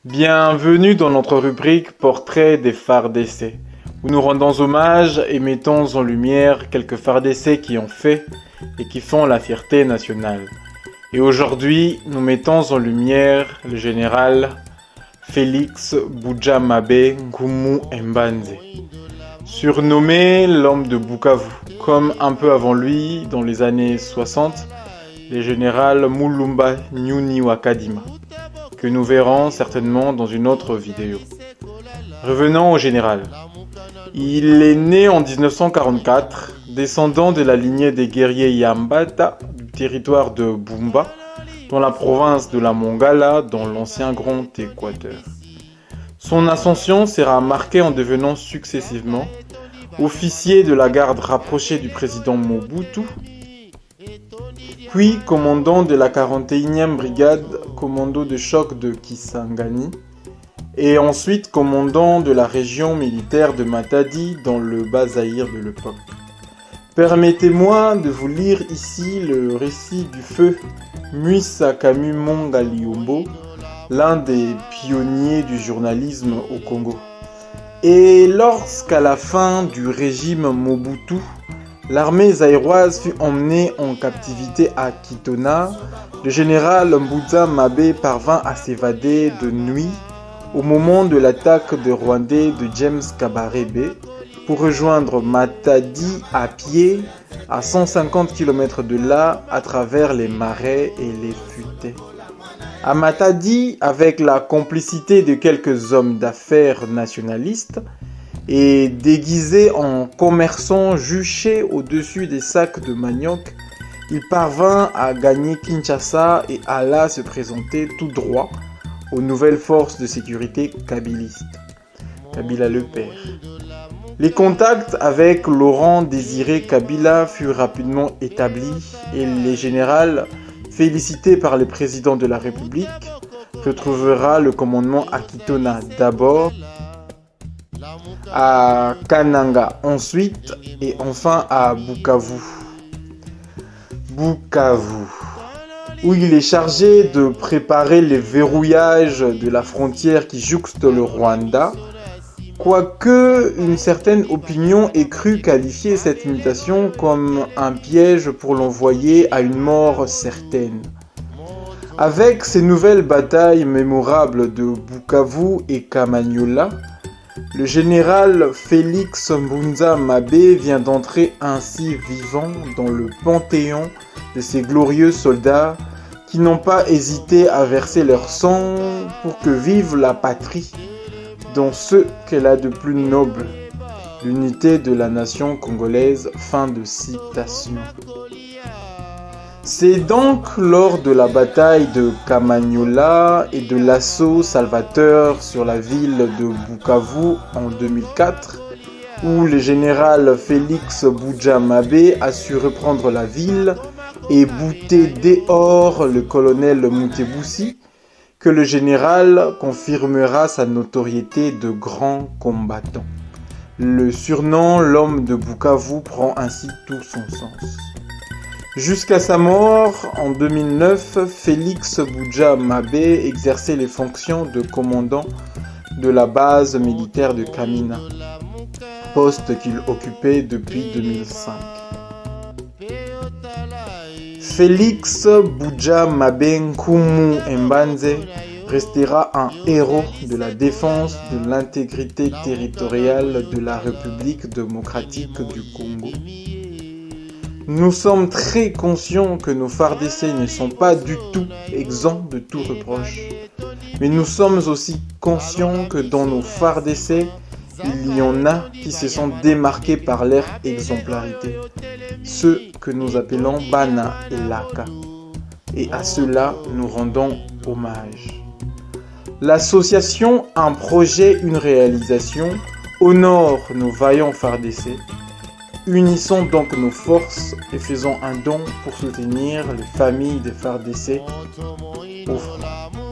Bienvenue dans notre rubrique Portrait des phares d'essai, où nous rendons hommage et mettons en lumière quelques phares d'essai qui ont fait et qui font la fierté nationale. Et aujourd'hui, nous mettons en lumière le général Félix Bujamabe Ngumu Mbanze, surnommé l'homme de Bukavu, comme un peu avant lui, dans les années 60, le général Mulumba Nyuni Wakadima, que nous verrons certainement dans une autre vidéo. Revenons au général. Il est né en 1944, descendant de la lignée des guerriers Yambata du territoire de Bumba, dans la province de la Mongala, dans l'ancien Grand Équateur. Son ascension sera marquée en devenant successivement officier de la garde rapprochée du président Mobutu, puis commandant de la 41e brigade commando de choc de Kisangani, et ensuite commandant de la région militaire de Matadi dans le Bas-Zaïre de l'époque. Permettez-moi de vous lire ici le récit du feu Muisa Kamu Mongaliombo, l'un des pionniers du journalisme au Congo. Et lorsqu'à la fin du régime Mobutu, l'armée zaïroise fut emmenée en captivité à Kitona, le général Bujamabe parvint à s'évader de nuit au moment de l'attaque de Rwandais de James Kabarebe pour rejoindre Matadi à pied à 150 km de là à travers les marais et les futaies. À Matadi, avec la complicité de quelques hommes d'affaires nationalistes, et déguisé en commerçant juché au-dessus des sacs de manioc, il parvint à gagner Kinshasa et alla se présenter tout droit aux nouvelles forces de sécurité kabylistes. Kabila le père. Les contacts avec Laurent Désiré Kabila furent rapidement établis et le général, félicité par le président de la République, retrouvera le commandement à Kitona d'abord, à Kananga ensuite et enfin à Bukavu, où il est chargé de préparer les verrouillages de la frontière qui jouxte le Rwanda, quoique une certaine opinion ait cru qualifier cette mutation comme un piège pour l'envoyer à une mort certaine. Avec ces nouvelles batailles mémorables de Bukavu et Kamanyola, le général Félix Bujamabe vient d'entrer ainsi vivant dans le panthéon de ces glorieux soldats qui n'ont pas hésité à verser leur sang pour que vive la patrie, dans ce qu'elle a de plus noble, l'unité de la nation congolaise. Fin de citation. C'est donc lors de la bataille de Kamanyola et de l'assaut salvateur sur la ville de Bukavu en 2004, où le général Félix Bujamabe a su reprendre la ville et bouter dehors le colonel Mutebutsi, que le général confirmera sa notoriété de grand combattant. Le surnom l'homme de Bukavu prend ainsi tout son sens. Jusqu'à sa mort en 2009, Félix Bujamabe exerçait les fonctions de commandant de la base militaire de Kamina, poste qu'il occupait depuis 2005. Félix Bujamabe Ngumu Mbanze restera un héros de la défense de l'intégrité territoriale de la République démocratique du Congo. Nous sommes très conscients que nos phares d'essai ne sont pas du tout exempts de tout reproche. Mais nous sommes aussi conscients que dans nos phares d'essai, il y en a qui se sont démarqués par leur exemplarité. Ceux que nous appelons Bana et Laka. Et à cela, nous rendons hommage. L'association Un projet, une réalisation honore nos vaillants phares d'essai. Unissons donc nos forces et faisons un don pour soutenir les familles des phares d'essai au front.